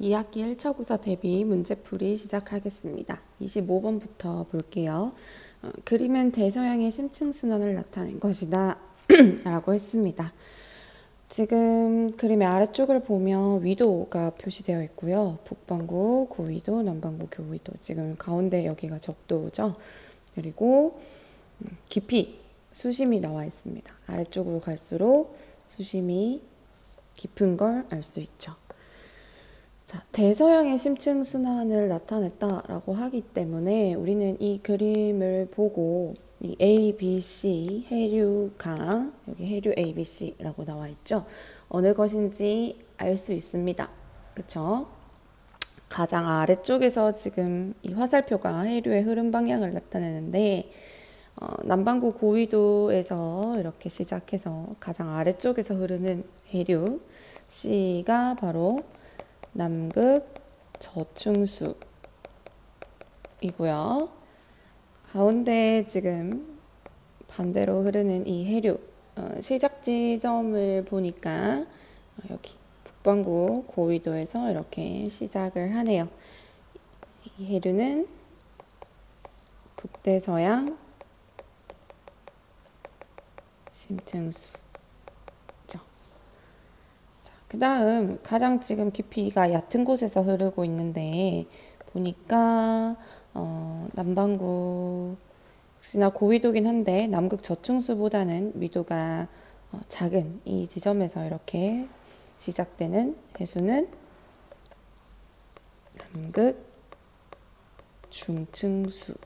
2학기 1차 고사 대비 문제풀이 시작하겠습니다. 25번부터 볼게요. 그림은 대서양의 심층순환을 나타낸 것이다 라고 했습니다. 지금 그림의 아래쪽을 보면 위도가 표시되어 있고요. 북반구 고위도, 남반구 교위도. 지금 가운데 여기가 적도죠. 그리고 깊이, 수심이 나와 있습니다. 아래쪽으로 갈수록 수심이 깊은 걸 알 수 있죠. 자, 대서양의 심층순환을 나타냈다라고 하기 때문에 우리는 이 그림을 보고 이 A, B, C 해류가 여기 해류 A, B, C라고 나와 있죠. 어느 것인지 알 수 있습니다. 그쵸? 가장 아래쪽에서 지금 이 화살표가 해류의 흐름 방향을 나타내는데 남반구 고위도에서 이렇게 시작해서 가장 아래쪽에서 흐르는 해류 C가 바로 남극 저충수이고요. 가운데 지금 반대로 흐르는 이 해류 시작 지점을 보니까 여기 북반구 고위도에서 이렇게 시작을 하네요. 이 해류는 북대서양 심층수. 그 다음 가장 지금 깊이가 얕은 곳에서 흐르고 있는데 보니까 남반구 역시나 고위도긴 한데 남극 저충수보다는 위도가 작은 이 지점에서 이렇게 시작되는 해수는 남극 중층수였죠.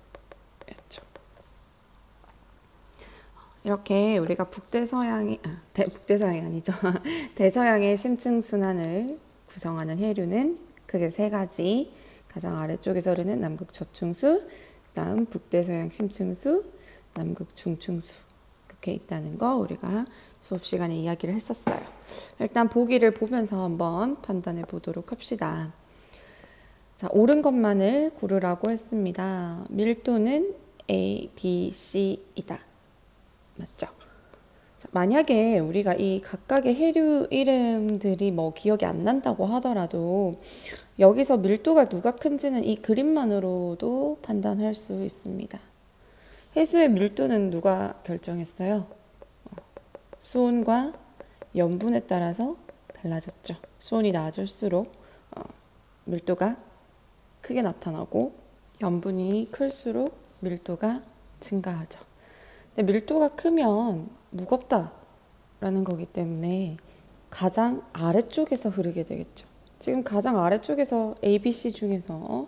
이렇게 우리가 북대서양이 아니죠. 대서양의 심층순환을 구성하는 해류는 크게 세 가지. 가장 아래쪽에서 흐르는 남극 저충수, 그다음 북대서양 심층수, 남극 중층수 이렇게 있다는 거 우리가 수업 시간에 이야기를 했었어요. 일단 보기를 보면서 한번 판단해 보도록 합시다. 자, 옳은 것만을 고르라고 했습니다. 밀도는 A, B, C이다. 맞죠? 자, 만약에 우리가 이 각각의 해류 이름들이 뭐 기억이 안 난다고 하더라도 여기서 밀도가 누가 큰지는 이 그림만으로도 판단할 수 있습니다. 해수의 밀도는 누가 결정했어요? 수온과 염분에 따라서 달라졌죠. 수온이 낮을수록 밀도가 크게 나타나고 염분이 클수록 밀도가 증가하죠. 근데 밀도가 크면 무겁다라는 거기 때문에 가장 아래쪽에서 흐르게 되겠죠. 지금 가장 아래쪽에서 A, B, C 중에서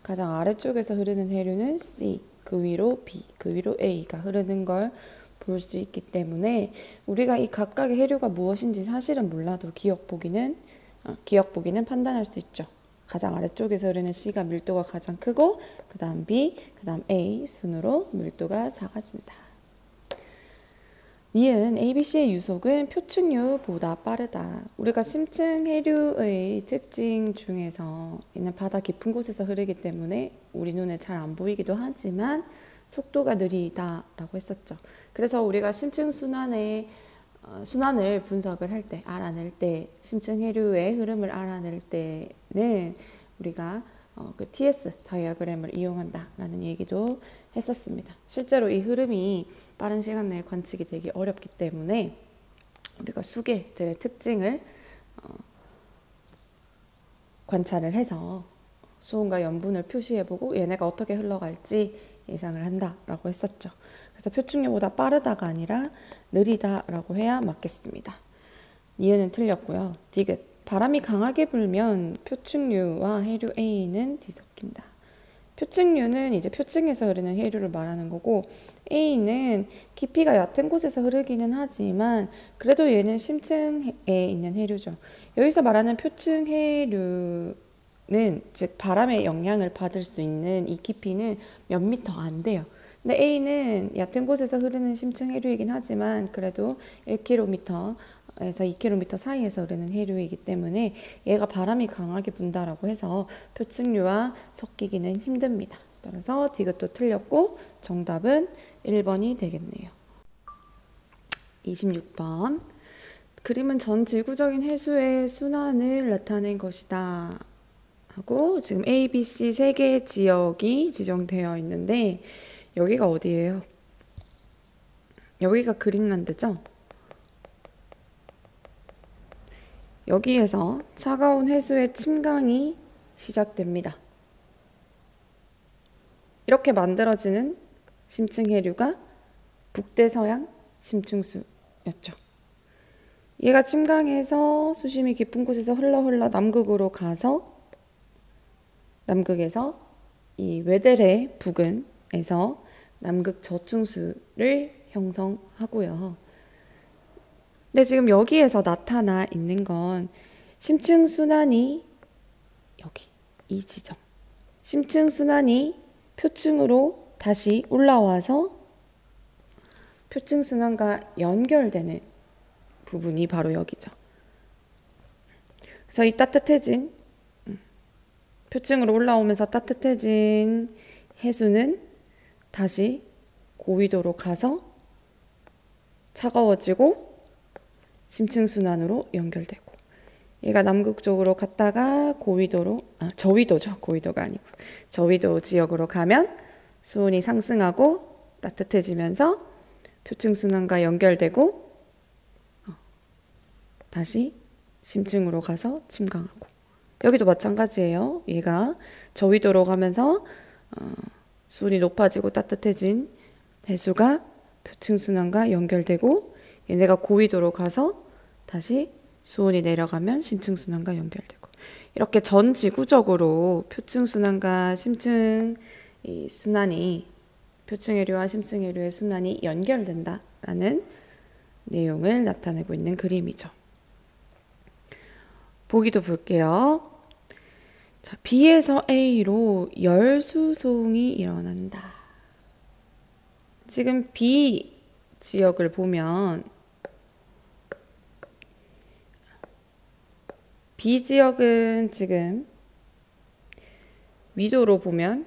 가장 아래쪽에서 흐르는 해류는 C, 그 위로 B, 그 위로 A가 흐르는 걸 볼 수 있기 때문에 우리가 이 각각의 해류가 무엇인지 사실은 몰라도 기억 보기는 판단할 수 있죠. 가장 아래쪽에서 흐르는 C가 밀도가 가장 크고 그 다음 B, 그 다음 A 순으로 밀도가 작아진다. 니은 ABC의 유속은 표층류보다 빠르다. 우리가 심층 해류의 특징 중에서 있는 바다 깊은 곳에서 흐르기 때문에 우리 눈에 잘 안 보이기도 하지만 속도가 느리다라고 했었죠. 그래서 우리가 심층 순환을 분석을 할 때, 알아낼 때, 심층 해류의 흐름을 알아낼 때는 우리가 그 TS 다이어그램을 이용한다라는 얘기도 했었습니다. 실제로 이 흐름이 빠른 시간 내에 관측이 되기 어렵기 때문에 우리가 수계들의 특징을 관찰을 해서 수온과 염분을 표시해보고 얘네가 어떻게 흘러갈지 예상을 한다라고 했었죠. 그래서 표층류보다 빠르다가 아니라 느리다라고 해야 맞겠습니다. 니은은 틀렸고요. 디귿. 바람이 강하게 불면 표층류와 해류 A는 뒤섞인다. 표층류는 이제 표층에서 흐르는 해류를 말하는 거고 A는 깊이가 얕은 곳에서 흐르기는 하지만 그래도 얘는 심층에 있는 해류죠. 여기서 말하는 표층 해류는 즉 바람의 영향을 받을 수 있는 이 깊이는 몇 미터 안 돼요. 근데 A는 얕은 곳에서 흐르는 심층 해류이긴 하지만 그래도 1km에서 2km 사이에서 흐르는 해류이기 때문에 얘가 바람이 강하게 분다라고 해서 표층류와 섞이기는 힘듭니다. 따라서 디귿도 틀렸고 정답은 1번이 되겠네요. 26번. 그림은 전 지구적인 해수의 순환을 나타낸 것이다. 하고 지금 A, B, C 세 개의 지역이 지정되어 있는데 여기가 어디예요? 여기가 그린란드죠? 여기에서 차가운 해수의 침강이 시작됩니다. 이렇게 만들어지는 심층 해류가 북대서양 심층수였죠. 얘가 침강에서 수심이 깊은 곳에서 흘러 남극으로 가서 남극에서 이 외대래 부근에서 남극 저층수를 형성하고요. 근데 지금 여기에서 나타나 있는 건 심층순환이 여기 이 지점 심층순환이 표층으로 다시 올라와서 표층순환과 연결되는 부분이 바로 여기죠. 그래서 이 따뜻해진 표층으로 올라오면서 따뜻해진 해수는 다시 고위도로 가서 차가워지고 심층순환으로 연결되고 얘가 남극 쪽으로 갔다가 고위도로 저위도죠. 고위도가 아니고 저위도 지역으로 가면 수온이 상승하고 따뜻해지면서 표층순환과 연결되고 다시 심층으로 가서 침강하고 여기도 마찬가지예요. 얘가 저위도로 가면서 수온이 높아지고 따뜻해진 해수가 표층순환과 연결되고 얘네가 고위도로 가서 다시 수온이 내려가면 심층순환과 연결되고 이렇게 전 지구적으로 표층순환과 심층 순환이 표층해류와 심층해류의 순환이 연결된다라는 내용을 나타내고 있는 그림이죠. 보기도 볼게요. 자, B에서 A로 열수송이 일어난다. 지금 B 지역을 보면 B 지역은 지금 위도로 보면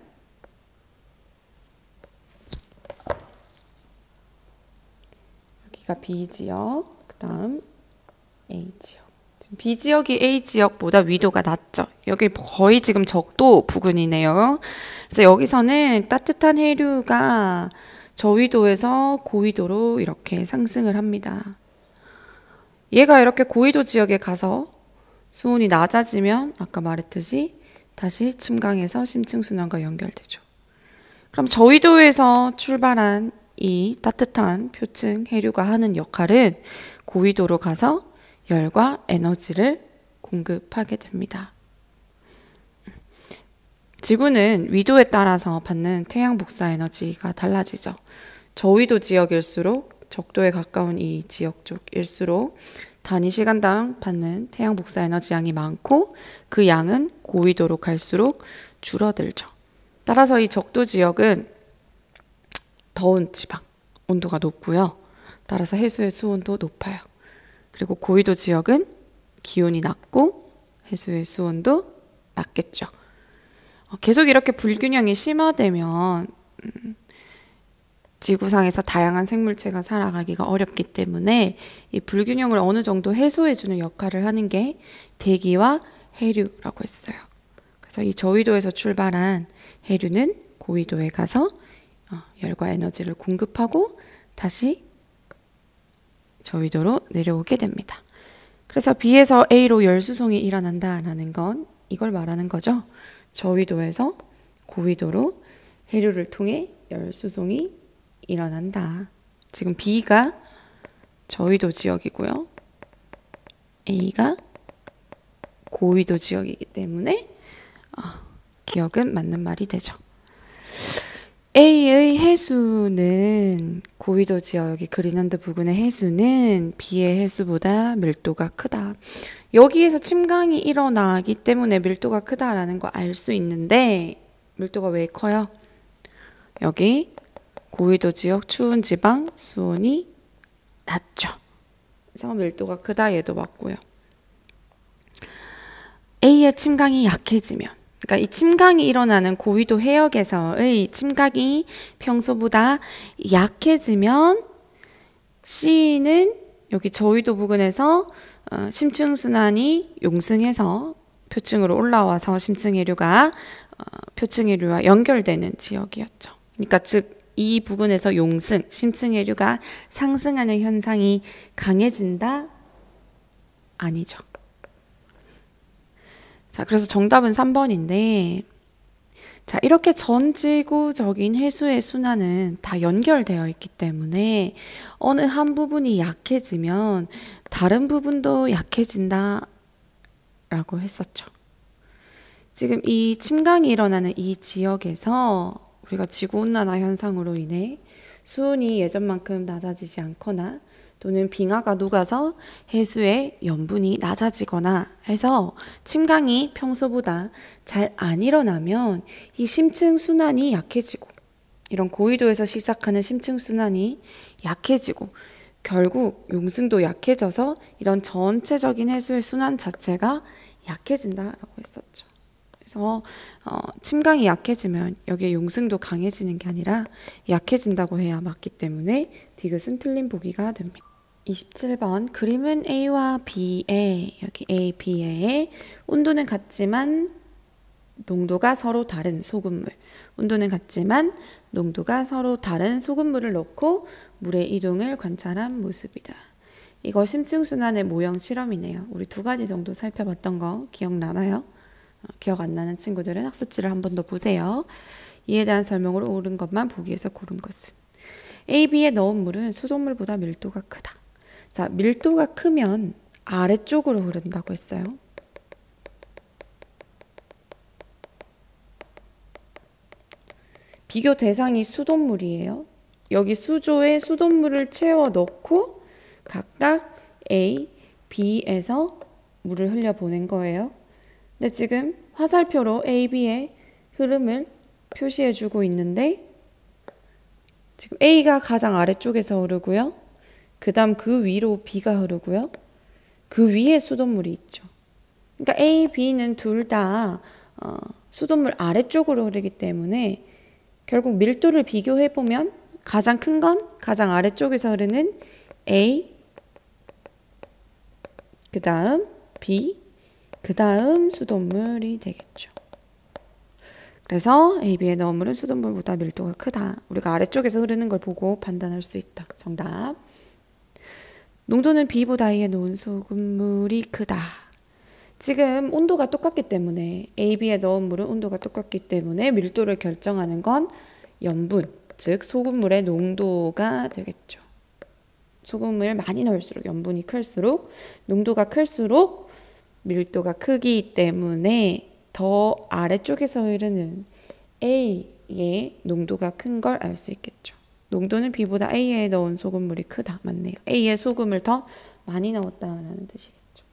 여기가 B 지역, 그 다음 A 지역. 지금 B 지역이 A 지역보다 위도가 낮죠. 여기 거의 지금 적도 부근이네요. 그래서 여기서는 따뜻한 해류가 저위도에서 고위도로 이렇게 상승을 합니다. 얘가 이렇게 고위도 지역에 가서 수온이 낮아지면 아까 말했듯이 다시 침강해서 심층순환과 연결되죠. 그럼 저위도에서 출발한 이 따뜻한 표층 해류가 하는 역할은 고위도로 가서 열과 에너지를 공급하게 됩니다. 지구는 위도에 따라서 받는 태양 복사 에너지가 달라지죠. 저위도 지역일수록 적도에 가까운 이 지역 쪽일수록 단위 시간당 받는 태양 복사 에너지 양이 많고 그 양은 고위도로 갈수록 줄어들죠. 따라서 이 적도 지역은 더운 지방, 온도가 높고요. 따라서 해수의 수온도 높아요. 그리고 고위도 지역은 기온이 낮고 해수의 수온도 낮겠죠. 계속 이렇게 불균형이 심화되면 지구상에서 다양한 생물체가 살아가기가 어렵기 때문에 이 불균형을 어느 정도 해소해주는 역할을 하는 게 대기와 해류라고 했어요. 그래서 이 저위도에서 출발한 해류는 고위도에 가서 열과 에너지를 공급하고 다시 저위도로 내려오게 됩니다. 그래서 B에서 A로 열수송이 일어난다라는 건 이걸 말하는 거죠. 저위도에서 고위도로 해류를 통해 열수송이 일어난다. 지금 B가 저위도 지역이고요. A가 고위도 지역이기 때문에 기억은 맞는 말이 되죠. A의 해수는 고위도 지역이 그린란드 부근의 해수는 B의 해수보다 밀도가 크다. 여기에서 침강이 일어나기 때문에 밀도가 크다라는 거 알 수 있는데 밀도가 왜 커요? 여기 고위도 지역 추운 지방 수온이 낮죠. 그래서 밀도가 크다 얘도 맞고요. A의 침강이 약해지면 그러니까 이 침강이 일어나는 고위도 해역에서의 침강이 평소보다 약해지면 C는 여기 저위도 부근에서 심층순환이 용승해서 표층으로 올라와서 심층해류가 표층해류와 연결되는 지역이었죠. 그러니까 즉 이 부근에서 용승, 심층해류가 상승하는 현상이 강해진다? 아니죠. 자, 그래서 정답은 3번인데, 자, 이렇게 전지구적인 해수의 순환은 다 연결되어 있기 때문에 어느 한 부분이 약해지면 다른 부분도 약해진다 라고 했었죠. 지금 이 침강이 일어나는 이 지역에서 우리가 지구온난화 현상으로 인해 수온이 예전만큼 낮아지지 않거나 또는 빙하가 녹아서 해수의 염분이 낮아지거나 해서 침강이 평소보다 잘 안 일어나면 이 심층 순환이 약해지고 이런 고위도에서 시작하는 심층 순환이 약해지고 결국 용승도 약해져서 이런 전체적인 해수의 순환 자체가 약해진다라고 했었죠. 그래서 침강이 약해지면 여기에 용승도 강해지는 게 아니라 약해진다고 해야 맞기 때문에 디귿은 틀린 보기가 됩니다. 27번 그림은 A와 B에 여기 A, B에 온도는 같지만 농도가 서로 다른 소금물 온도는 같지만 농도가 서로 다른 소금물을 넣고 물의 이동을 관찰한 모습이다. 이거 심층순환의 모형 실험이네요. 우리 2가지 정도 살펴봤던 거 기억나나요? 기억 안 나는 친구들은 학습지를 한 번 더 보세요. 이에 대한 설명으로 옳은 것만 보기에서 고른 것은 A, B에 넣은 물은 수돗물보다 밀도가 크다. 자, 밀도가 크면 아래쪽으로 흐른다고 했어요. 비교 대상이 수돗물이에요. 여기 수조에 수돗물을 채워 넣고 각각 A, B에서 물을 흘려보낸 거예요. 근데 지금 화살표로 A, B의 흐름을 표시해주고 있는데 지금 A가 가장 아래쪽에서 흐르고요. 그 다음 그 위로 B가 흐르고요. 그 위에 수돗물이 있죠. 그러니까 A, B는 둘 다 수돗물 아래쪽으로 흐르기 때문에 결국 밀도를 비교해보면 가장 큰 건 가장 아래쪽에서 흐르는 A, 그 다음 B, 그 다음 수돗물이 되겠죠. 그래서 A, B에 넣은 물은 수돗물보다 밀도가 크다. 우리가 아래쪽에서 흐르는 걸 보고 판단할 수 있다. 정답. 농도는 B보다 A에 넣은 소금물이 크다. 지금 온도가 똑같기 때문에 A, B에 넣은 물은 온도가 똑같기 때문에 밀도를 결정하는 건 염분, 즉 소금물의 농도가 되겠죠. 소금을 많이 넣을수록 염분이 클수록 농도가 클수록 밀도가 크기 때문에 더 아래쪽에서 흐르는 A의 농도가 큰 걸 알 수 있겠죠. 농도는 B보다 A에 넣은 소금물이 크다. 맞네요. A에 소금을 더 많이 넣었다라는 뜻이겠죠.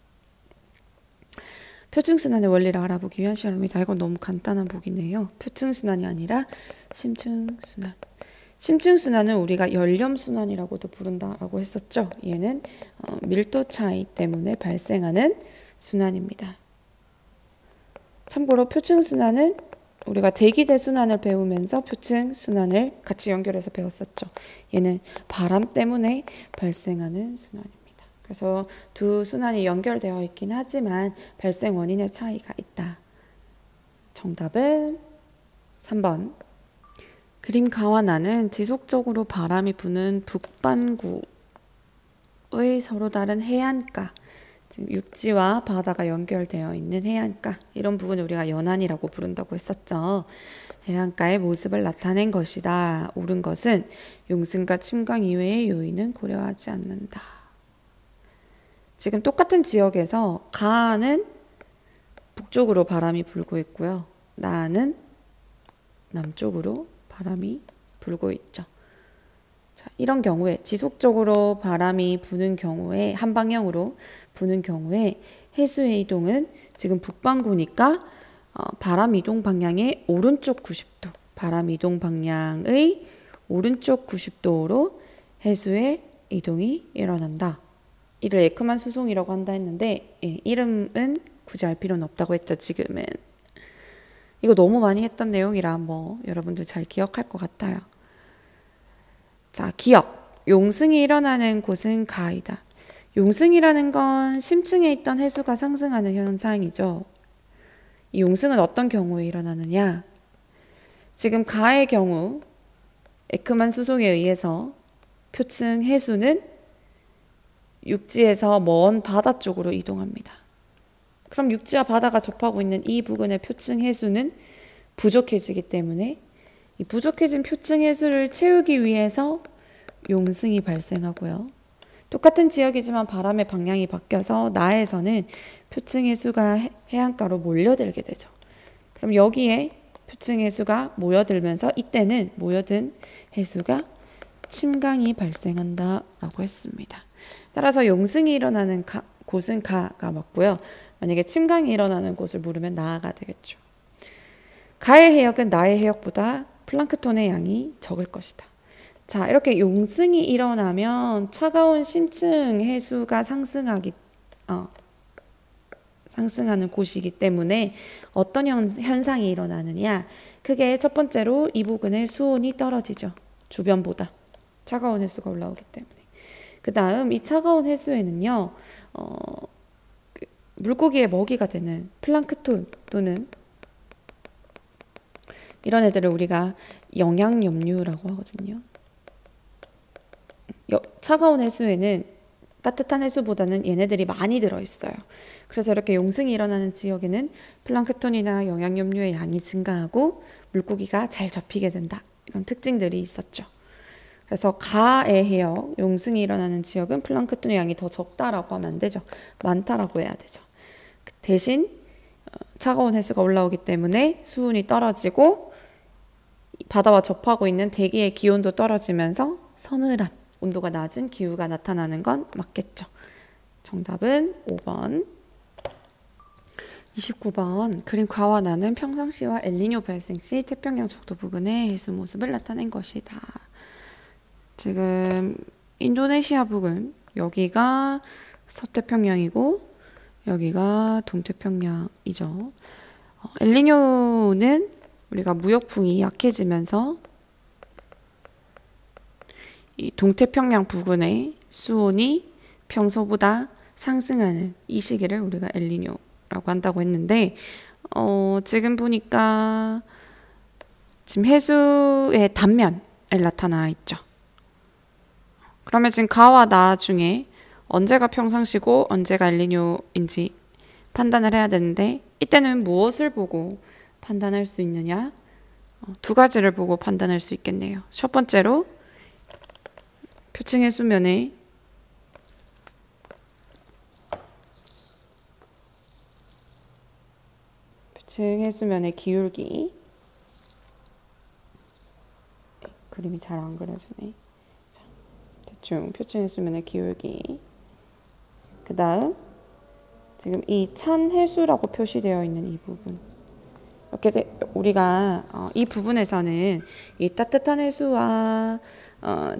표층순환의 원리를 알아보기 위한 시험입니다. 이건 너무 간단한 보기네요. 표층순환이 아니라 심층순환. 심층순환은 우리가 연렴순환이라고도 부른다라고 했었죠. 얘는 밀도 차이 때문에 발생하는 순환입니다. 참고로 표층순환은 우리가 대기대 순환을 배우면서 표층순환을 같이 연결해서 배웠었죠. 얘는 바람 때문에 발생하는 순환입니다. 그래서 두 순환이 연결되어 있긴 하지만 발생 원인의 차이가 있다. 정답은 3번. 그림 가와나는 지속적으로 바람이 부는 북반구의 서로 다른 해안가, 즉 육지와 바다가 연결되어 있는 해안가, 이런 부분을 우리가 연안이라고 부른다고 했었죠. 해안가의 모습을 나타낸 것이다. 옳은 것은 용승과 침강 이외의 요인은 고려하지 않는다. 지금 똑같은 지역에서 가는 북쪽으로 바람이 불고 있고요. 나는 남쪽으로 바람이 불고 있죠. 자, 이런 경우에 지속적으로 바람이 부는 경우에 한 방향으로 부는 경우에 해수의 이동은 지금 북반구니까 바람 이동 방향의 오른쪽 90도, 바람 이동 방향의 오른쪽 90도로 해수의 이동이 일어난다. 이를 에크만 수송이라고 한다 했는데 이름은 굳이 알 필요는 없다고 했죠. 지금은. 이거 너무 많이 했던 내용이라 여러분들 잘 기억할 것 같아요. 자, 기억. 용승이 일어나는 곳은 가이다. 용승이라는 건 심층에 있던 해수가 상승하는 현상이죠. 이 용승은 어떤 경우에 일어나느냐? 지금 가의 경우 에크만 수송에 의해서 표층 해수는 육지에서 먼 바다 쪽으로 이동합니다. 그럼 육지와 바다가 접하고 있는 이 부근의 표층 해수는 부족해지기 때문에 이 부족해진 표층 해수를 채우기 위해서 용승이 발생하고요. 똑같은 지역이지만 바람의 방향이 바뀌어서 나에서는 표층 해수가 해안가로 몰려들게 되죠. 그럼 여기에 표층 해수가 모여들면서 이때는 모여든 해수가 침강이 발생한다라고 했습니다. 따라서 용승이 일어나는 곳은 가가 맞고요. 만약에 침강이 일어나는 곳을 물으면 나가 되겠죠. 가의 해역은 나의 해역보다 플랑크톤의 양이 적을 것이다. 자, 이렇게 용승이 일어나면 차가운 심층 해수가 상승하는 곳이기 때문에 어떤 현상이 일어나느냐? 크게 첫 번째로 이 부근의 수온이 떨어지죠. 주변보다 차가운 해수가 올라오기 때문에. 그 다음 이 차가운 해수에는요, 물고기의 먹이가 되는 플랑크톤 또는 이런 애들을 우리가 영양염류라고 하거든요. 차가운 해수에는 따뜻한 해수보다는 얘네들이 많이 들어있어요. 그래서 이렇게 용승이 일어나는 지역에는 플랑크톤이나 영양염류의 양이 증가하고 물고기가 잘 잡히게 된다. 이런 특징들이 있었죠. 그래서 가의 해역, 용승이 일어나는 지역은 플랑크톤의 양이 더 적다라고 하면 안 되죠. 많다라고 해야 되죠. 대신 차가운 해수가 올라오기 때문에 수온이 떨어지고 바다와 접하고 있는 대기의 기온도 떨어지면서 서늘한 온도가 낮은 기후가 나타나는 건 맞겠죠. 정답은 5번. 29번. 그림 가와 나는 평상시와 엘니뇨 발생 시 태평양 적도 부근의 해수 모습을 나타낸 것이다. 지금 인도네시아 부근, 여기가 서태평양이고 여기가 동태평양이죠. 엘니뇨는 우리가 무역풍이 약해지면서 이 동태평양 부근의 수온이 평소보다 상승하는 이 시기를 우리가 엘니뇨라고 한다고 했는데, 지금 보니까 지금 해수의 단면에 나타나 있죠. 그러면 지금 가와 나 중에 언제가 평상시고 언제가 엘니뇨인지 판단을 해야 되는데, 이때는 무엇을 보고 판단할 수 있느냐? 두 가지를 보고 판단할 수 있겠네요. 첫 번째로 표층 해수면의 기울기, 그림이 잘 안 그려지네. 자, 대충 표층 해수면의 기울기. 그 다음 지금 이 찬 해수라고 표시되어 있는 이 부분, 이렇게 우리가 이 부분에서는 이 따뜻한 해수와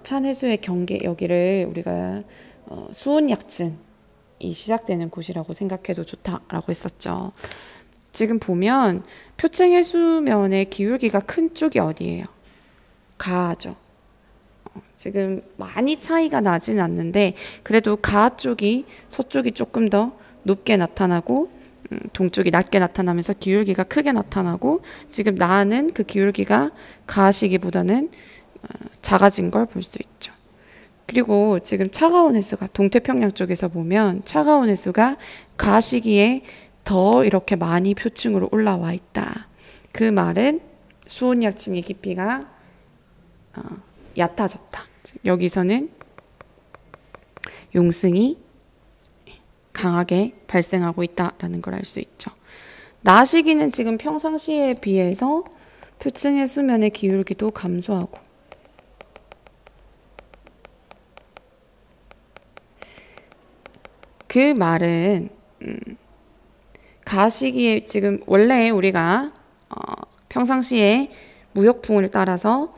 찬 해수의 경계, 여기를 우리가 수온 약층이 시작되는 곳이라고 생각해도 좋다라고 했었죠. 지금 보면 표층 해수면의 기울기가 큰 쪽이 어디예요? 가죠. 지금 많이 차이가 나진 않는데 그래도 가 쪽이, 서쪽이 조금 더 높게 나타나고 동쪽이 낮게 나타나면서 기울기가 크게 나타나고, 지금 나는 그 기울기가 가 시기보다는 작아진 걸 볼 수 있죠. 그리고 지금 차가운 해수가 동태평양 쪽에서 보면 차가운 해수가 가 시기에 더 이렇게 많이 표층으로 올라와 있다. 그 말은 수온 약층의 깊이가 얕아졌다. 여기서는 용승이 강하게 발생하고 있다라는 걸 알 수 있죠. 나 시기는 지금 평상시에 비해서 표층 해수면의 기울기도 감소하고, 그 말은 가 시기에 지금 원래 우리가 평상시에 무역풍을 따라서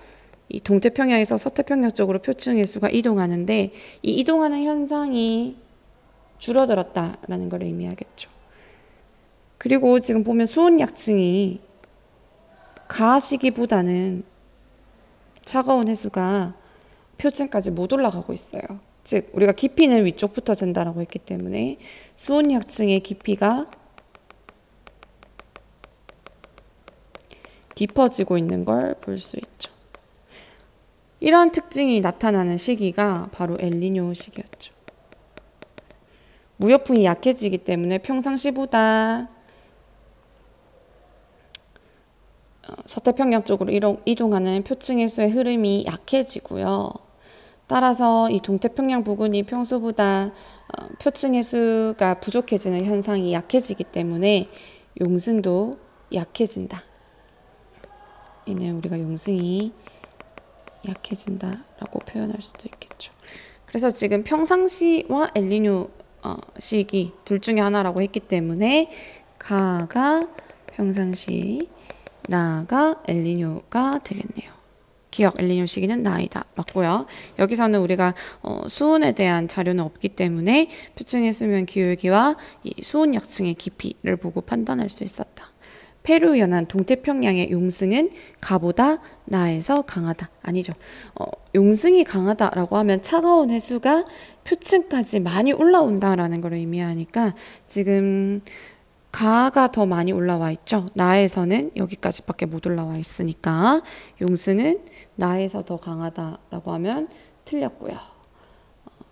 이 동태평양에서 서태평양 쪽으로 표층 해수가 이동하는데, 이 이동하는 현상이 줄어들었다라는 걸 의미하겠죠. 그리고 지금 보면 수온 약층이 가 시기보다는 차가운 해수가 표층까지 못 올라가고 있어요. 즉 우리가 깊이는 위쪽부터 잰다라고 했기 때문에 수온 약층의 깊이가 깊어지고 있는 걸 볼 수 있죠. 이러한 특징이 나타나는 시기가 바로 엘니뇨 시기였죠. 무역풍이 약해지기 때문에 평상시보다 서태평양 쪽으로 이동하는 표층해수의 흐름이 약해지고요. 따라서 이 동태평양 부근이 평소보다 표층해수가 부족해지는 현상이 약해지기 때문에 용승도 약해진다. 이는 우리가 용승이 약해진다라고 표현할 수도 있겠죠. 그래서 지금 평상시와 엘니뇨 시기 둘 중에 하나라고 했기 때문에 가가 평상시, 나가 엘니뇨가 되겠네요. 기억, 엘니뇨 시기는 나이다. 맞고요. 여기서는 우리가 수온에 대한 자료는 없기 때문에 표층의 수면 기울기와 이 수온 약층의 깊이를 보고 판단할 수 있었다. 페루 연안 동태평양의 용승은 가보다 나에서 강하다. 아니죠. 용승이 강하다라고 하면 차가운 해수가 표층까지 많이 올라온다라는 걸 의미하니까 지금 가가 더 많이 올라와 있죠. 나에서는 여기까지밖에 못 올라와 있으니까 용승은 나에서 더 강하다라고 하면 틀렸고요.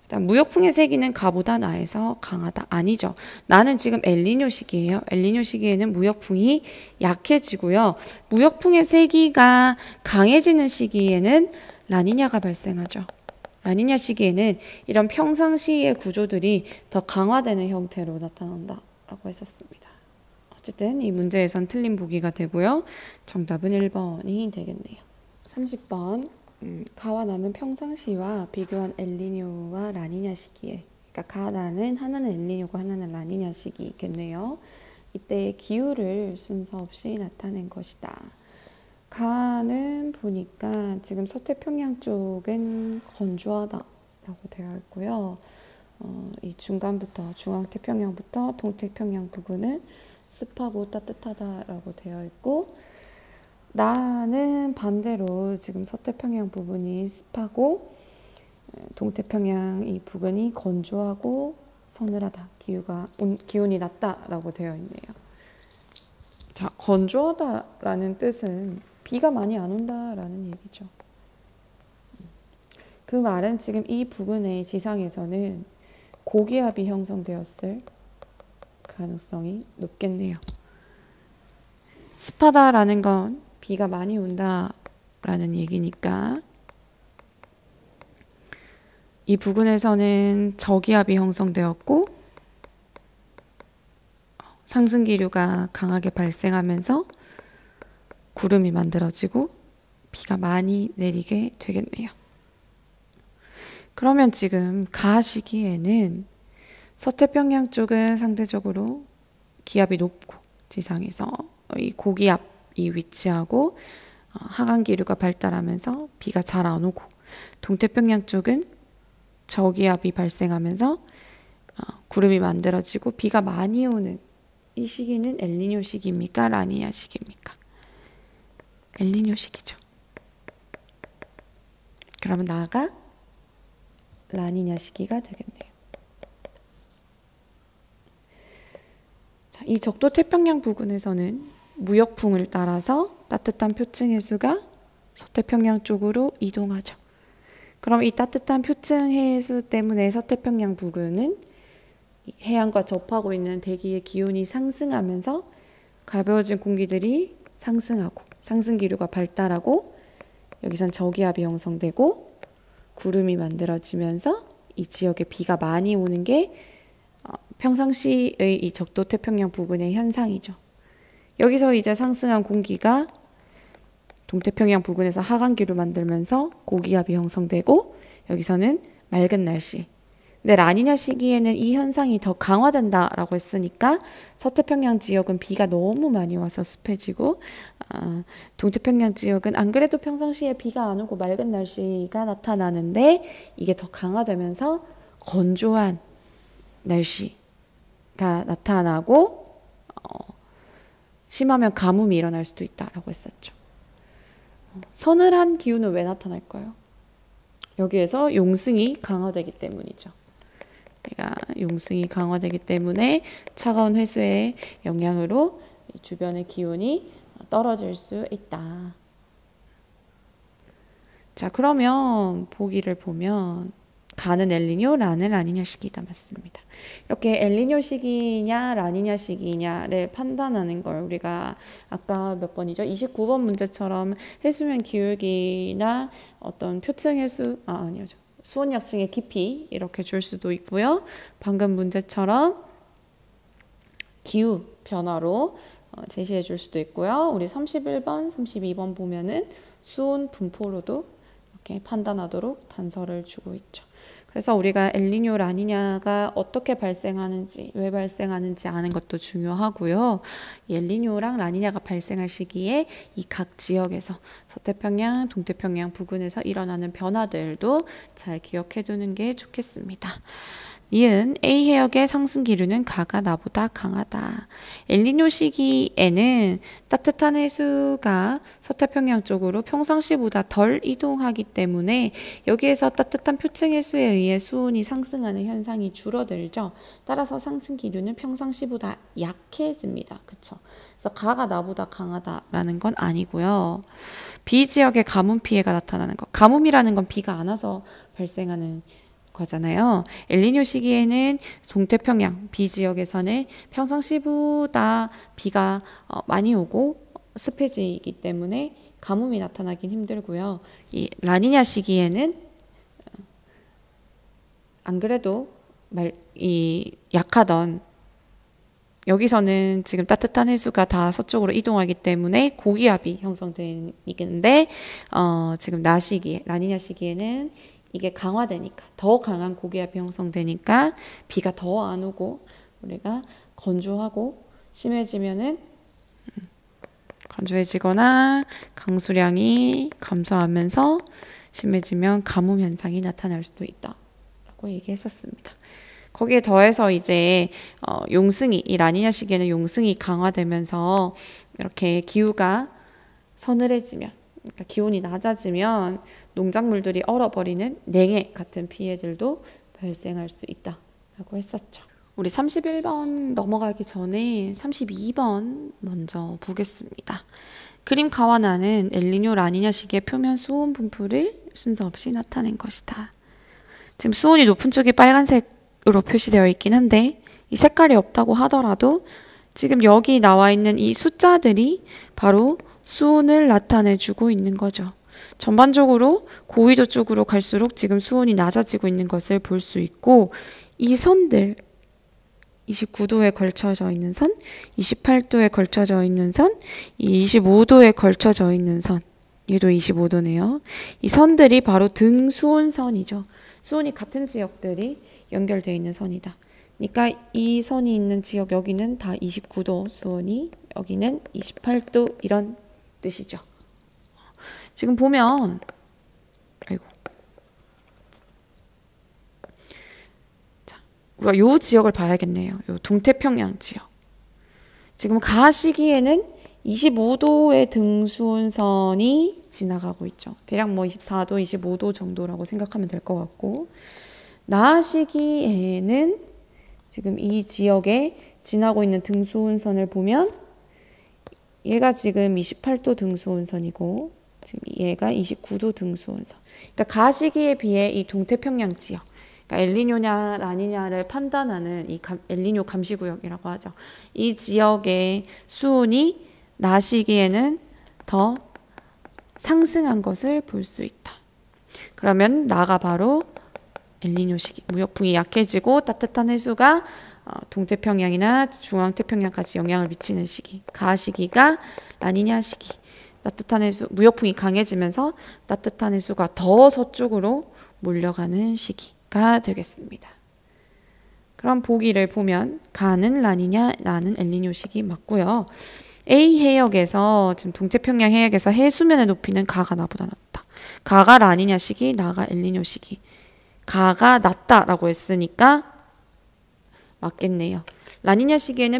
일단 무역풍의 세기는 가보다 나에서 강하다. 아니죠. 나는 지금 엘니뇨 시기예요. 엘니뇨 시기에는 무역풍이 약해지고요. 무역풍의 세기가 강해지는 시기에는 라니냐가 발생하죠. 라니냐 시기에는 이런 평상시의 구조들이 더 강화되는 형태로 나타난다라고 했었습니다. 어쨌든 이 문제에선 틀린 보기가 되고요. 정답은 1번이 되겠네요. 30번. 가와 나는 평상시와 비교한 엘니뇨와 라니냐 시기에, 그러니까 가나는 하나는 엘니뇨고 하나는 라니냐 시기겠네요. 이때의 기후를 순서 없이 나타낸 것이다. 가는 보니까 지금 서태평양 쪽은 건조하다라고 되어 있고요. 이 중간부터 중앙태평양부터 동태평양 부근은 습하고 따뜻하다라고 되어 있고, 나는 반대로 지금 서태평양 부분이 습하고 동태평양 이 부근이 건조하고 서늘하다, 기온이 낮다라고 되어 있네요. 자, 건조하다라는 뜻은 비가 많이 안 온다라는 얘기죠. 그 말은 지금 이 부근의 지상에서는 고기압이 형성되었을 가능성이 높겠네요. 습하다라는 건 비가 많이 온다라는 얘기니까 이 부근에서는 저기압이 형성되었고 상승기류가 강하게 발생하면서 구름이 만들어지고 비가 많이 내리게 되겠네요. 그러면 지금 가 시기에는 서태평양 쪽은 상대적으로 기압이 높고 지상에서 이 고기압이 위치하고 하강기류가 발달하면서 비가 잘 안 오고, 동태평양 쪽은 저기압이 발생하면서 구름이 만들어지고 비가 많이 오는 이 시기는 엘니뇨 시기입니까? 라니냐 시기입니까? 엘니뇨 시기죠. 그러면 나가 라니냐 시기가 되겠네요. 자, 이 적도 태평양 부근에서는 무역풍을 따라서 따뜻한 표층 해수가 서태평양 쪽으로 이동하죠. 그럼 이 따뜻한 표층 해수 때문에 서태평양 부근은 해안과 접하고 있는 대기의 기온이 상승하면서 가벼워진 공기들이 상승하고 상승기류가 발달하고 여기선 저기압이 형성되고 구름이 만들어지면서 이 지역에 비가 많이 오는 게 평상시의 이 적도 태평양 부근의 현상이죠. 여기서 이제 상승한 공기가 동태평양 부근에서 하강기류 만들면서 고기압이 형성되고 여기서는 맑은 날씨. 근데 라니냐 시기에는 이 현상이 더 강화된다라고 했으니까 서태평양 지역은 비가 너무 많이 와서 습해지고 동태평양 지역은 안 그래도 평상시에 비가 안 오고 맑은 날씨가 나타나는데 이게 더 강화되면서 건조한 날씨가 나타나고 심하면 가뭄이 일어날 수도 있다라고 했었죠. 서늘한 기후는 왜 나타날까요? 여기에서 용승이 강화되기 때문이죠. 그러니까 용승이 강화되기 때문에 차가운 해수의 영향으로 주변의 기온이 떨어질 수 있다. 자, 그러면 보기를 보면 가는 엘니뇨, 라는 라니냐 시기다. 맞습니다. 이렇게 엘니뇨 시기냐 라니냐 시기냐를 판단하는 걸 우리가 아까 몇 번이죠? 29번 문제처럼 해수면 기울기나 어떤 표층 해수 아니죠. 수온 약층의 깊이 이렇게 줄 수도 있고요. 방금 문제처럼 기후 변화로 제시해 줄 수도 있고요. 우리 31번, 32번 보면은 수온 분포로도 이렇게 판단하도록 단서를 주고 있죠. 그래서 우리가 엘니뇨, 라니냐가 어떻게 발생하는지, 왜 발생하는지 아는 것도 중요하고요. 이 엘니뇨랑 라니냐가 발생할 시기에 이 각 지역에서 서태평양, 동태평양 부근에서 일어나는 변화들도 잘 기억해 두는 게 좋겠습니다. 니은 A 해역의 상승 기류는 가가 나보다 강하다. 엘니뇨 시기에는 따뜻한 해수가 서태평양 쪽으로 평상시보다 덜 이동하기 때문에 여기에서 따뜻한 표층 해수에 의해 수온이 상승하는 현상이 줄어들죠. 따라서 상승 기류는 평상시보다 약해집니다. 그쵸? 그래서 가가 나보다 강하다라는 건 아니고요. B 지역의 가뭄 피해가 나타나는 것. 가뭄이라는 건 비가 안 와서 발생하는 거잖아요. 엘니뇨 시기에는 동태평양 B 지역에서는 평상시보다 비가 많이 오고 습해지기 때문에 가뭄이 나타나긴 힘들고요. 이 라니냐 시기에는 안 그래도 약하던 여기서는 지금 따뜻한 해수가 다 서쪽으로 이동하기 때문에 고기압이 형성되는데 지금 라니냐 시기에는 이게 강화되니까 더 강한 고기압이 형성되니까 비가 더 안 오고 우리가 건조하고 심해지면은 건조해지거나 강수량이 감소하면서 심해지면 가뭄 현상이 나타날 수도 있다라고 얘기했었습니다. 거기에 더해서 이제 용승이 이 라니냐 시기에는 용승이 강화되면서 이렇게 기후가 서늘해지면 그러니까 기온이 낮아지면 농작물들이 얼어버리는 냉해 같은 피해들도 발생할 수 있다라고 했었죠. 우리 31번 넘어가기 전에 32번 먼저 보겠습니다. 그림 가와나는 엘니뇨 라니냐 시기의 표면 수온 분포를 순서 없이 나타낸 것이다. 지금 수온이 높은 쪽이 빨간색으로 표시되어 있긴 한데 이 색깔이 없다고 하더라도 지금 여기 나와 있는 이 숫자들이 바로 수온을 나타내주고 있는 거죠. 전반적으로 고위도 쪽으로 갈수록 지금 수온이 낮아지고 있는 것을 볼 수 있고 이 선들 29도에 걸쳐져 있는 선, 28도에 걸쳐져 있는 선, 25도에 걸쳐져 있는 선 얘도 25도네요. 이 선들이 바로 등수온선이죠. 수온이 같은 지역들이 연결되어 있는 선이다. 그러니까 이 선이 있는 지역 여기는 다 29도 수온이 여기는 28도 이런 뜻이죠. 지금 보면 자, 우리가 요 지역을 봐야겠네요. 요 동태평양 지역. 지금 가 시기에는 25도의 등수온선이 지나가고 있죠. 대략 뭐 24도, 25도 정도라고 생각하면 될 것 같고 나 시기에는 지금 이 지역에 지나고 있는 등수온선을 보면 얘가 지금 28도 등수온선이고 지금 얘가 29도 등수온선. 그러니까 가 시기에 비해 이 동태평양 지역, 그러니까 엘니뇨냐 라니냐를 판단하는 이 엘니뇨 감시구역이라고 하죠. 이 지역의 수온이 나 시기에는 더 상승한 것을 볼 수 있다. 그러면 나가 바로 엘니뇨 시기, 무역풍이 약해지고 따뜻한 해수가 동태평양이나 중앙태평양까지 영향을 미치는 시기, 가 시기가 라니냐 시기, 따뜻한 해수, 무역풍이 강해지면서 따뜻한 해수가 더 서쪽으로 몰려가는 시기가 되겠습니다. 그럼 보기를 보면 가는 라니냐, 나는 엘니뇨 시기 맞고요. A 해역에서 지금 동태평양 해역에서 해수면의 높이는 가가 나보다 낮다. 가가 라니냐 시기, 나가 엘니뇨 시기. 가가 낮다라고 했으니까 맞겠네요. 라니냐 시기에는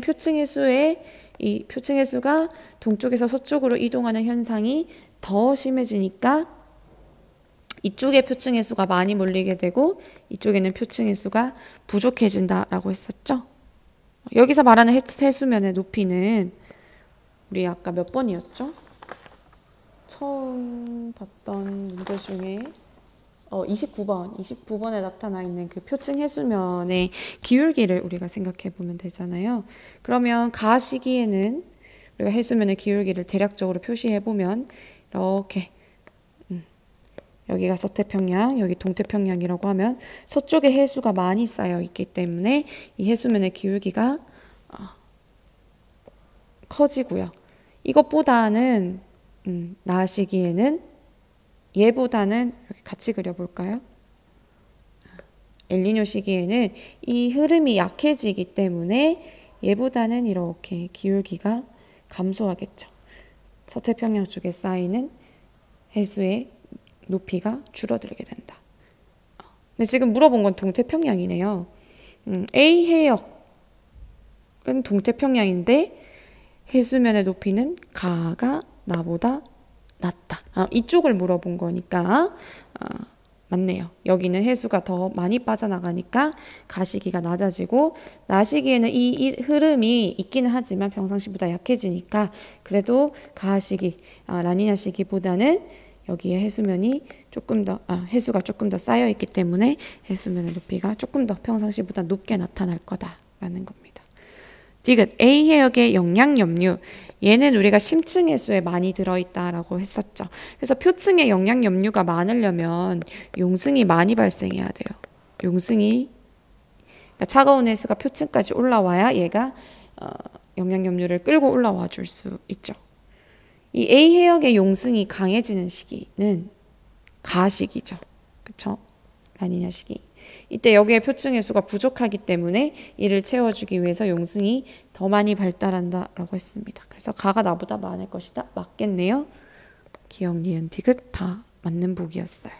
이 표층 해수가 동쪽에서 서쪽으로 이동하는 현상이 더 심해지니까 이쪽에 표층 해수가 많이 몰리게 되고 이쪽에는 표층 해수가 부족해진다라고 했었죠. 여기서 말하는 해수면의 높이는 우리 아까 몇 번이었죠? 처음 봤던 문제 중에 29번에 나타나 있는 그 표층 해수면의 기울기를 우리가 생각해 보면 되잖아요. 그러면 가 시기에는 우리가 해수면의 기울기를 대략적으로 표시해 보면 이렇게 여기가 서태평양, 여기 동태평양이라고 하면 서쪽에 해수가 많이 쌓여 있기 때문에 이 해수면의 기울기가 커지고요. 이것보다는 나 시기에는 얘보다는 여기 같이 그려볼까요? 엘니뇨 시기에는 이 흐름이 약해지기 때문에 얘보다는 이렇게 기울기가 감소하겠죠. 서태평양 쪽에 쌓이는 해수의 높이가 줄어들게 된다. 근데 지금 물어본 건 동태평양이네요. A 해역은 동태평양인데 해수면의 높이는 가가 나보다 낮다. 이쪽을 물어본 거니까 맞네요. 여기는 해수가 더 많이 빠져나가니까 가시기가 낮아지고 나시기에는 이 흐름이 있기는 하지만 평상시보다 약해지니까 그래도 가시기, 라니냐 시기보다는 여기에 해수면이 해수가 조금 더 쌓여 있기 때문에 해수면의 높이가 조금 더 평상시보다 높게 나타날 거다라는 겁니다. 디귿 A 해역의 영양염류 얘는 우리가 심층 해수에 많이 들어있다라고 했었죠. 그래서 표층에 영양염류가 많으려면 용승이 많이 발생해야 돼요. 용승이 그러니까 차가운 해수가 표층까지 올라와야 얘가 영양염류를 끌고 올라와 줄 수 있죠. 이 A 해역의 용승이 강해지는 시기는 가시기죠. 그쵸? 라니냐 시기. 이때 여기에 표층 해수가 부족하기 때문에 이를 채워주기 위해서 용승이 더 많이 발달한다라고 했습니다. 그래서 가가 나보다 많을 것이다. 맞겠네요. 기억, 니은, 디귿 다 맞는 보기였어요.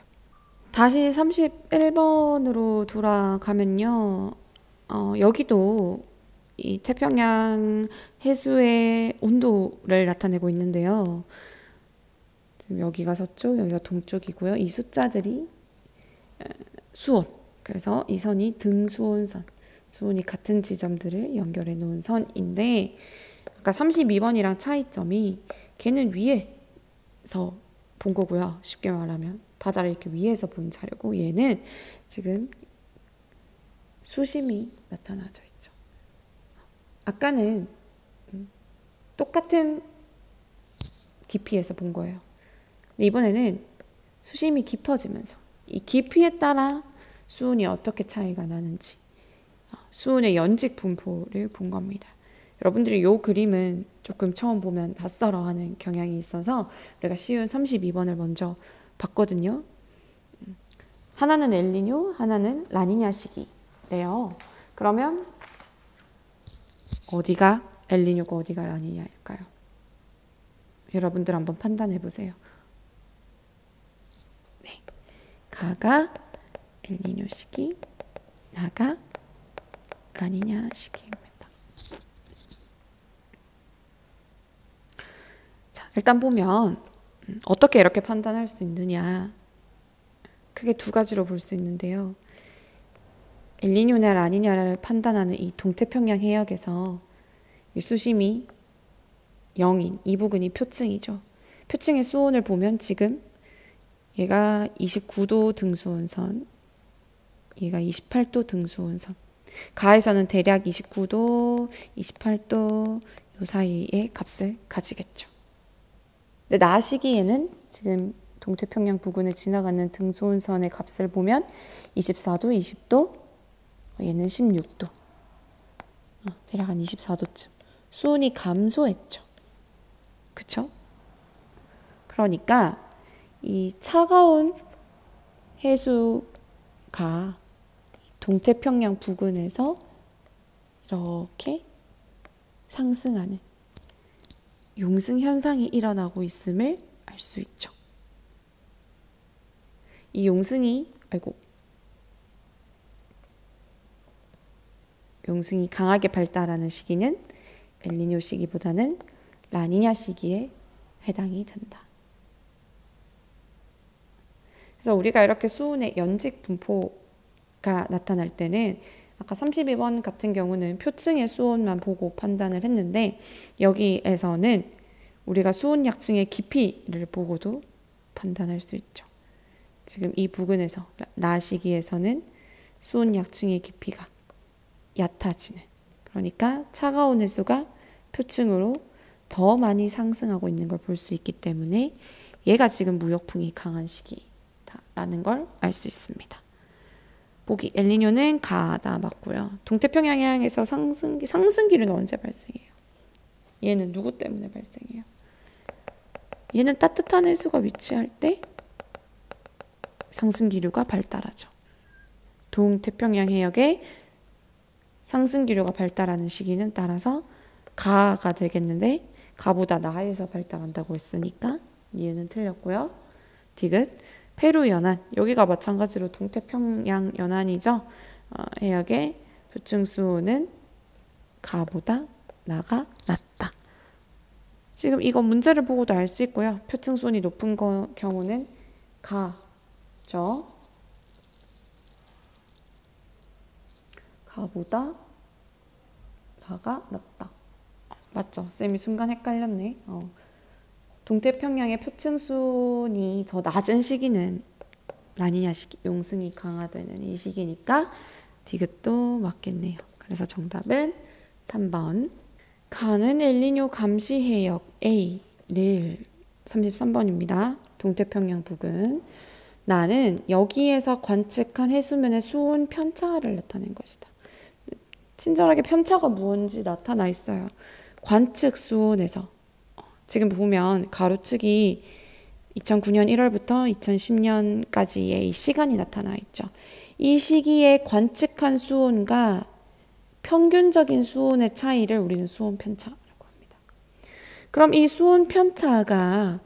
다시 31번으로 돌아가면요. 여기도 이 태평양 해수의 온도를 나타내고 있는데요. 지금 여기가 서쪽, 여기가 동쪽이고요. 이 숫자들이 수온. 그래서 이 선이 등수온선, 수온이 같은 지점들을 연결해 놓은 선인데 아까 32번이랑 차이점이 걔는 위에서 본 거고요. 쉽게 말하면 바다를 이렇게 위에서 본 자료고 얘는 지금 수심이 나타나져 있죠. 아까는 똑같은 깊이에서 본 거예요. 근데 이번에는 수심이 깊어지면서 이 깊이에 따라 수온이 어떻게 차이가 나는지 수온의 연직 분포를 본 겁니다. 여러분들이 이 그림은 조금 처음 보면 낯설어하는 경향이 있어서 우리가 쉬운 32번을 먼저 봤거든요. 하나는 엘니뇨, 하나는 라니냐 시기래요. 그러면 어디가 엘니뇨고 어디가 라니냐일까요? 여러분들 한번 판단해 보세요. 네, 가가 엘니뇨 시기, 나가 라니냐 시기입니다. 자, 일단 보면 어떻게 이렇게 판단할 수 있느냐. 크게 두 가지로 볼 수 있는데요. 엘니뇨나 라니냐를 판단하는 이 동태평양 해역에서 이 수심이 0인 이 부근이 표층이죠. 표층의 수온을 보면 지금 얘가 29도 등수온선, 얘가 28도 등수온선. 가에서는 대략 29도, 28도 요 사이의 값을 가지겠죠. 근데 나 시기에는 지금 동태평양 부근을 지나가는 등수온선의 값을 보면 24도, 20도, 얘는 16도. 대략 한 24도쯤. 수온이 감소했죠. 그쵸? 그러니까 이 차가운 해수가 동태평양 부근에서 이렇게 상승하는 용승 현상이 일어나고 있음을 알 수 있죠. 이 용승이 강하게 발달하는 시기는 엘니뇨 시기보다는 라니냐 시기에 해당이 된다. 그래서 우리가 이렇게 수온의 연직 분포가 나타날 때는 아까 32번 같은 경우는 표층의 수온만 보고 판단을 했는데 여기에서는 우리가 수온 약층의 깊이를 보고도 판단할 수 있죠. 지금 이 부근에서 낮 시기에서는 수온 약층의 깊이가 얕아지는, 그러니까 차가운 해수가 표층으로 더 많이 상승하고 있는 걸 볼 수 있기 때문에 얘가 지금 무역풍이 강한 시기다라는 걸 알 수 있습니다. 보기 엘니뇨는 가다 맞고요. 동태평양에서 상승기류는 언제 발생해요? 얘는 누구 때문에 발생해요? 얘는 따뜻한 해수가 위치할 때 상승기류가 발달하죠. 동태평양 해역에 상승기류가 발달하는 시기는 따라서 가가 되겠는데 가보다 나에서 발달한다고 했으니까 얘는 틀렸고요. 디귿 페루 연안, 여기가 마찬가지로 동태평양 연안이죠. 해역의 표층 수온은 가보다 나가 낮다. 지금 이거 문제를 보고도 알 수 있고요. 표층 수온이 높은 경우는 가죠. 가보다 나가 낮다. 맞죠? 쌤이 순간 헷갈렸네. 동태평양의 표층 수온이 더 낮은 시기는 라니냐 시기, 용승이 강화되는 이 시기니까 디귿도 맞겠네요. 그래서 정답은 3번. 가는 엘니뇨 감시 해역 A, 릴 33번입니다. 동태평양 부근. 나는 여기에서 관측한 해수면의 수온 편차를 나타낸 것이다. 친절하게 편차가 무엇인지 나타나 있어요. 관측 수온에서 지금 보면 가로축이 2009년 1월부터 2010년까지의 이 시간이 나타나 있죠. 이 시기에 관측한 수온과 평균적인 수온의 차이를 우리는 수온 편차라고 합니다. 그럼 이 수온 편차가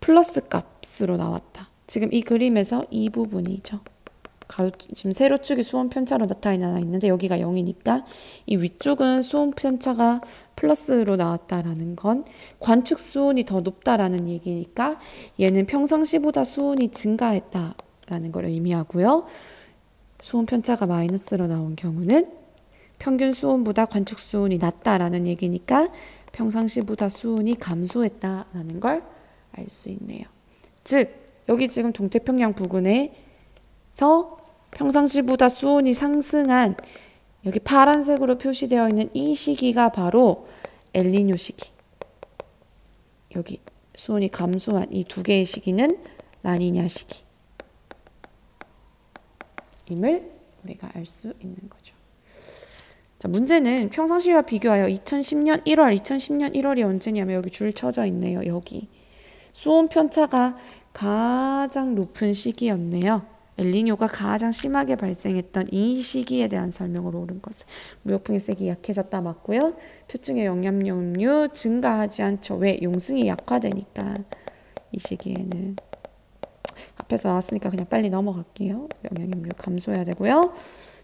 플러스 값으로 나왔다. 지금 이 그림에서 이 부분이죠. 지금 세로축이 수온 편차로 나타나 있는데 여기가 0이니까 이 위쪽은 수온 편차가 플러스로 나왔다라는 건 관측 수온이 더 높다라는 얘기니까 얘는 평상시보다 수온이 증가했다라는 걸 의미하고요. 수온 편차가 마이너스로 나온 경우는 평균 수온보다 관측 수온이 낮다라는 얘기니까 평상시보다 수온이 감소했다라는 걸 알 수 있네요. 즉 여기 지금 동태평양 부근에서 평상시보다 수온이 상승한 여기 파란색으로 표시되어 있는 이 시기가 바로 엘니뇨 시기. 여기 수온이 감소한 이 두 개의 시기는 라니냐 시기. 임을 우리가 알 수 있는 거죠. 자, 문제는 평상시와 비교하여 2010년 1월이 언제냐면 여기 줄 쳐져 있네요. 여기. 수온 편차가 가장 높은 시기였네요. 엘니뇨가 가장 심하게 발생했던 이 시기에 대한 설명으로 옳은 것은 무역풍의 세기 약해졌다 맞고요. 표층의 영향력류 증가하지 않죠. 왜? 용승이 약화되니까 이 시기에는. 앞에서 나왔으니까 그냥 빨리 넘어갈게요. 영향력류 감소해야 되고요.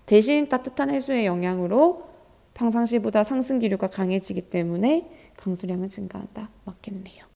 대신 따뜻한 해수의 영향으로 평상시보다 상승기류가 강해지기 때문에 강수량은 증가한다. 맞겠네요.